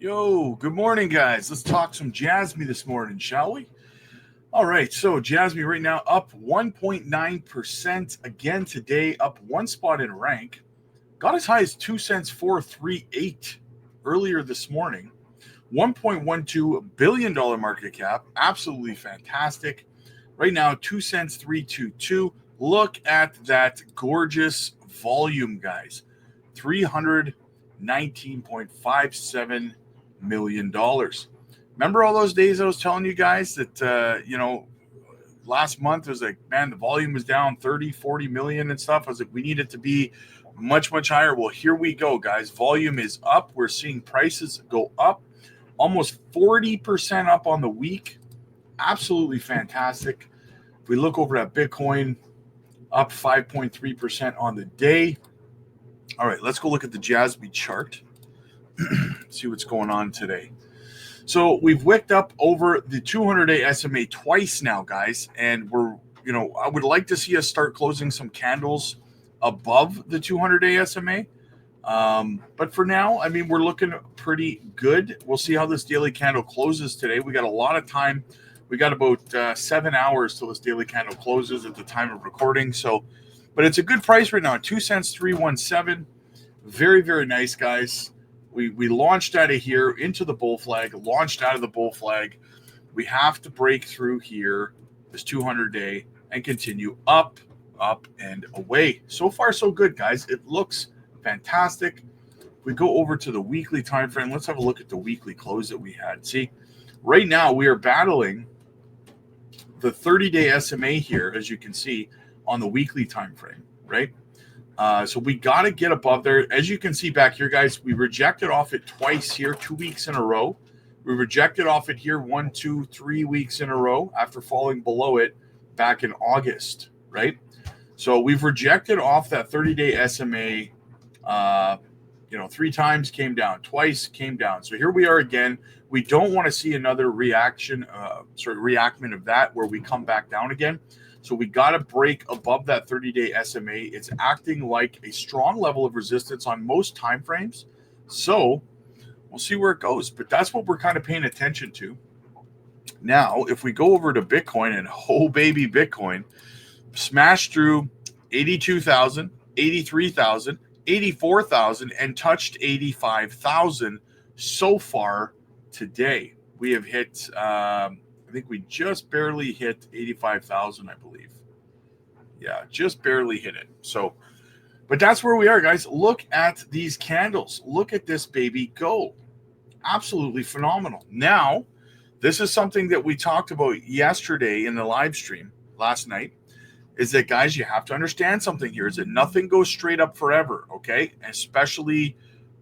Yo, good morning, guys. Let's talk some JASMY this morning, shall we? All right, so JASMY right now up 1.9% again today, up one spot in rank. Got as high as 2 cents 438 earlier this morning. $1.12 billion market cap, absolutely fantastic. Right now, 2 cents 322. Look at that gorgeous volume, guys. $319.57 million. Remember all those days I was telling you guys that, last month it was like, man, the volume was down 30, 40 million and stuff. I was like, we need it to be much, much higher. Well, here we go, guys. Volume is up. We're seeing prices go up, almost 40% up on the week. Absolutely fantastic. If we look over at Bitcoin, up 5.3% on the day. All right, let's go look at the JASMY chart. See what's going on today. So we've wicked up over the 200-day SMA twice now, guys, and I would like to see us start closing some candles above the 200-day SMA. But for now, I mean, we're looking pretty good. We'll see how this daily candle closes today. We got a lot of time. We got about 7 hours till this daily candle closes at the time of recording. So, but it's a good price right now, 2 cents 317. Very, very nice, guys. We launched out of here into the bull flag, launched out of the bull flag. We have to break through here, this 200-day, and continue up, and away. So far, so good, guys. It looks fantastic. If we go over to the weekly time frame, let's have a look at the weekly close that we had. See, right now we are battling the 30-day SMA here, as you can see, on the weekly time frame, right? So we got to get above there. As you can see back here, guys, we rejected off it twice here, 2 weeks in a row. We rejected off it here 1, 2, 3 weeks in a row after falling below it back in August, right? So we've rejected off that 30-day SMA, 3 times, came down, twice came down. So here we are again. We don't want to see another reaction, reactment of that where we come back down again. So we got to break above that 30-day SMA. It's acting like a strong level of resistance on most time frames. So we'll see where it goes. But that's what we're kind of paying attention to. Now, if we go over to Bitcoin, and oh, baby, Bitcoin smashed through 82,000, 83,000, 84,000, and touched 85,000 so far today. We have hit... I think we just barely hit 85,000, I believe. Yeah, just barely hit it. So, but that's where we are, guys. Look at these candles. Look at this baby go. Absolutely phenomenal. Now, this is something that we talked about yesterday in the live stream last night, is that, guys, you have to understand something here, is that nothing goes straight up forever, okay? Especially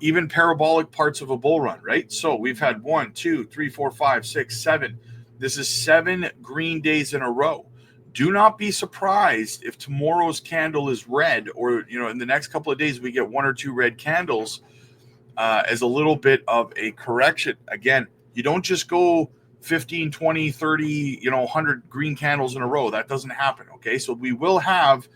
even parabolic parts of a bull run, right? So we've had 1, 2, 3, 4, 5, 6, 7. This is 7 green days in a row. Do not be surprised if tomorrow's candle is red, or in the next couple of days we get 1 or 2 red candles as a little bit of a correction. Again, you don't just go 15, 20, 30, 100 green candles in a row. That doesn't happen, okay? So we will have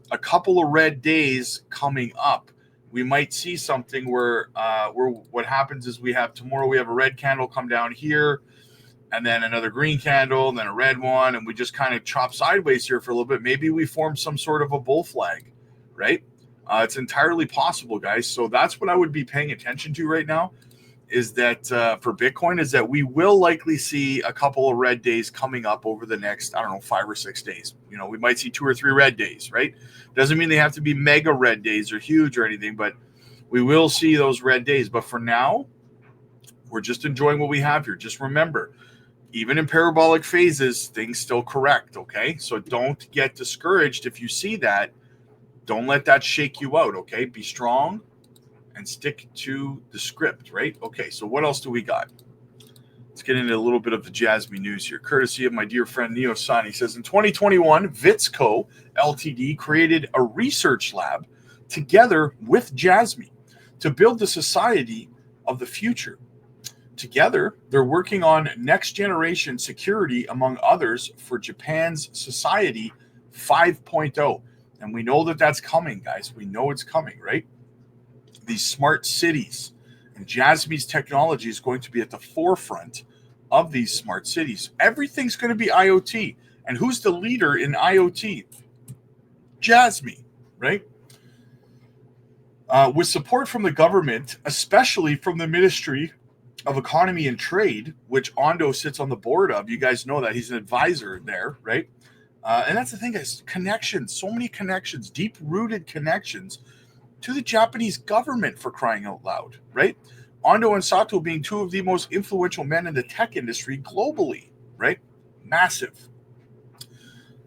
a couple of red days coming up. We might see something where what happens is tomorrow we have a red candle come down here, and then another green candle, and then a red one, and we just kind of chop sideways here for a little bit. Maybe we form some sort of a bull flag, right? It's entirely possible, guys. So that's what I would be paying attention to right now, is that for Bitcoin, is that we will likely see a couple of red days coming up over the next, 5 or 6 days. We might see 2 or 3 red days, right? Doesn't mean they have to be mega red days or huge or anything, but we will see those red days. But for now, we're just enjoying what we have here. Just remember, even in parabolic phases, things still correct, okay? So don't get discouraged if you see that. Don't let that shake you out, okay? Be strong and stick to the script, right? Okay, so what else do we got? Let's get into a little bit of the JASMY news here, courtesy of my dear friend Neo-San. He says, in 2021, Vitsco Ltd. created a research lab together with JASMY to build the society of the future. Together, they're working on next-generation security, among others, for Japan's Society 5.0. And we know that that's coming, guys. We know it's coming, right? These smart cities And JASMY's technology is going to be at the forefront of these smart cities. Everything's going to be IoT. And who's the leader in IoT? JASMY, right? With support from the government, especially from the Ministry of Economy and Trade, which Ondo sits on the board of. You guys know that. He's an advisor there, right? And that's the thing, guys. Connections, so many connections, deep-rooted connections to the Japanese government, for crying out loud, right? Ondo and Sato being two of the most influential men in the tech industry globally, right? Massive.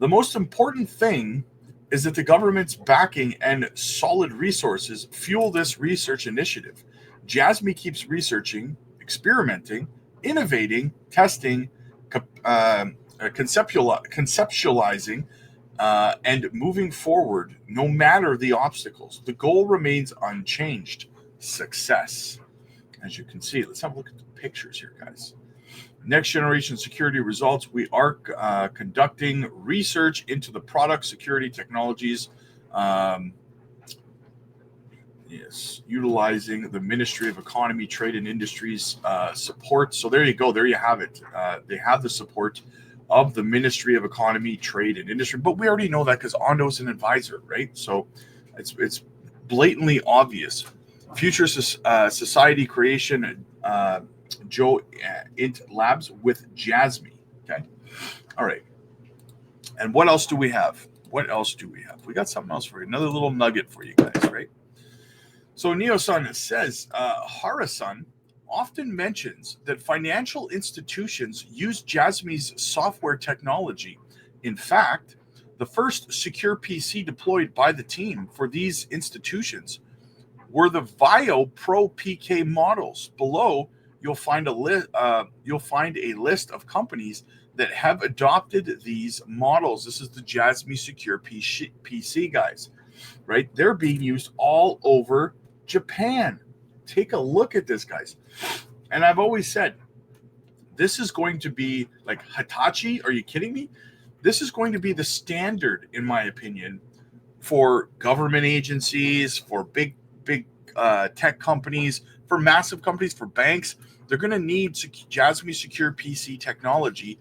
The most important thing is that the government's backing and solid resources fuel this research initiative. JASMY keeps researching, experimenting, innovating, testing, conceptualizing, and moving forward no matter the obstacles. The goal remains unchanged: success. As you can see, let's have a look at the pictures here, guys. Next generation security results. We are conducting research into the product security technologies. Yes, utilizing the Ministry of Economy, Trade, and Industries support. So there you go. There you have it. They have the support of the Ministry of Economy, Trade, and Industry. But we already know that because Ondo's an advisor, right? So it's blatantly obvious. Future society creation, Joe Int Labs with JASMY. Okay. All right. And what else do we have? What else do we have? We got something else for you. Another little nugget for you guys, right? So Neo-san says, Hara-San often mentions that financial institutions use JASMY's software technology. In fact, the first secure PC deployed by the team for these institutions were the VIO Pro PK models. Below, you'll find a list of companies that have adopted these models. This is the JASMY Secure PC, guys, right? They're being used all over Japan. Take a look at this, guys. And I've always said, this is going to be like Hitachi. Are you kidding me? This is going to be the standard, in my opinion, for government agencies, for big tech companies, for massive companies, for banks. They're going to need JASMY Secure PC technology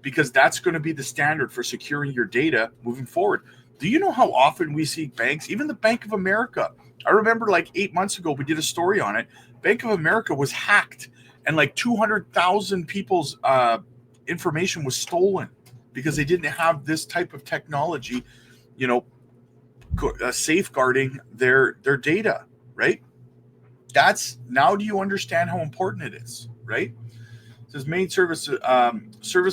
because that's going to be the standard for securing your data moving forward. Do you know how often we see banks, even the Bank of America? I remember like 8 months ago, we did a story on it. Bank of America was hacked and like 200,000 people's information was stolen because they didn't have this type of technology, safeguarding their data, right? Now do you understand how important it is, right? It says main service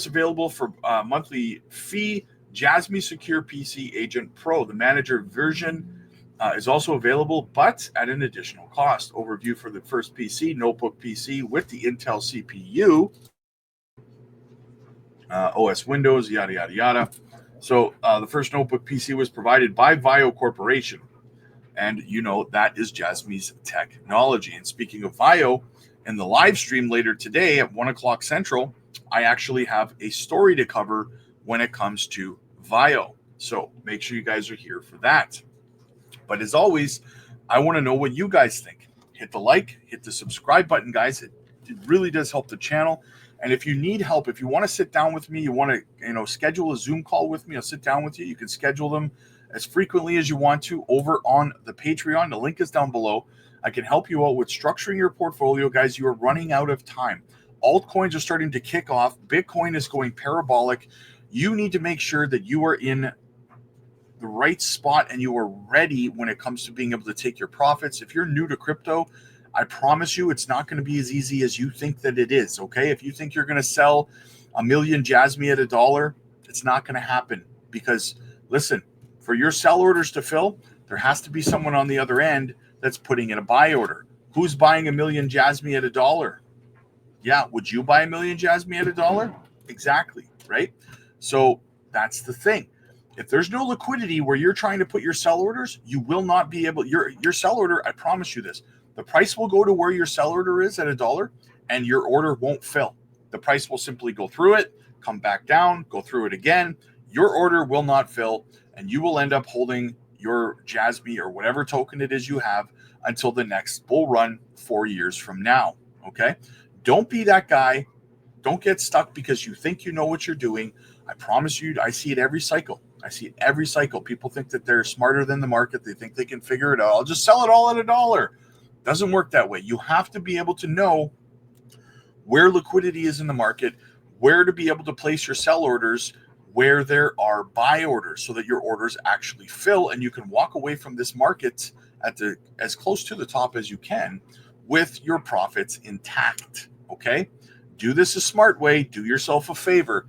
available for monthly fee, JASMY Secure PC Agent Pro. The manager version is also available, but at an additional cost. Overview for the first PC, notebook PC with the Intel CPU, OS Windows, yada, yada, yada. So the first notebook PC was provided by VIO Corporation. And that is JASMY's technology. And speaking of VIO, in the live stream later today at 1 o'clock Central, I actually have a story to cover when it comes to VIO. So make sure you guys are here for that. But as always, I want to know what you guys think. Hit the like, hit the subscribe button, guys. It really does help the channel. And if you need help, if you want to sit down with me, you want to schedule a Zoom call with me, I'll sit down with you. You can schedule them as frequently as you want to over on the Patreon. The link is down below. I can help you out with structuring your portfolio, guys. You are running out of time. Altcoins are starting to kick off. Bitcoin is going parabolic. You need to make sure that you are in the right spot and you are ready when it comes to being able to take your profits. If you're new to crypto, I promise you it's not going to be as easy as you think that it is, okay? If you think you're going to sell 1 million JASMY at $1, it's not going to happen because, listen, for your sell orders to fill, there has to be someone on the other end that's putting in a buy order. Who's buying 1 million JASMY at $1? Yeah, would you buy 1 million JASMY at $1? Exactly, right? So that's the thing. If there's no liquidity where you're trying to put your sell orders, you will not be able, your sell order, I promise you this, the price will go to where your sell order is at $1 and your order won't fill. The price will simply go through it, come back down, go through it again. Your order will not fill and you will end up holding your JASMY or whatever token it is you have until the next bull run 4 years from now. Okay. Don't be that guy. Don't get stuck because you think you know what you're doing. I promise you, I see it every cycle. I see it every cycle. People think that they're smarter than the market. They think they can figure it out. I'll just sell it all at $1. Doesn't work that way. You have to be able to know where liquidity is in the market, where to be able to place your sell orders, where there are buy orders, so that your orders actually fill and you can walk away from this market at the as close to the top as you can with your profits intact. Okay, do this a smart way. Do yourself a favor.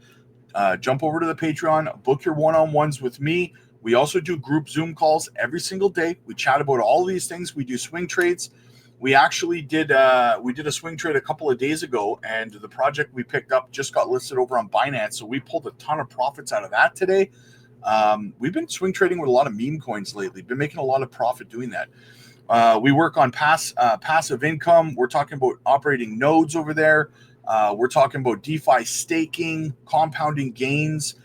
Jump over to the Patreon, book your one-on-ones with me. We also do group Zoom calls every single day. We chat about all of these things. We do swing trades. We actually did a swing trade a couple of days ago, and the project we picked up just got listed over on Binance. So we pulled a ton of profits out of that today. We've been swing trading with a lot of meme coins lately. Been making a lot of profit doing that. We work on passive income. We're talking about operating nodes over there. We're talking about DeFi staking, compounding gains,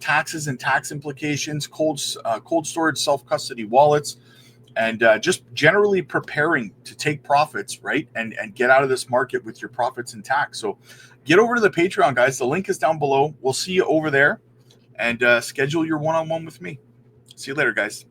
taxes and tax implications, cold storage, self-custody wallets, and just generally preparing to take profits, right? And get out of this market with your profits intact. So get over to the Patreon, guys. The link is down below. We'll see you over there, and schedule your one-on-one with me. See you later, guys.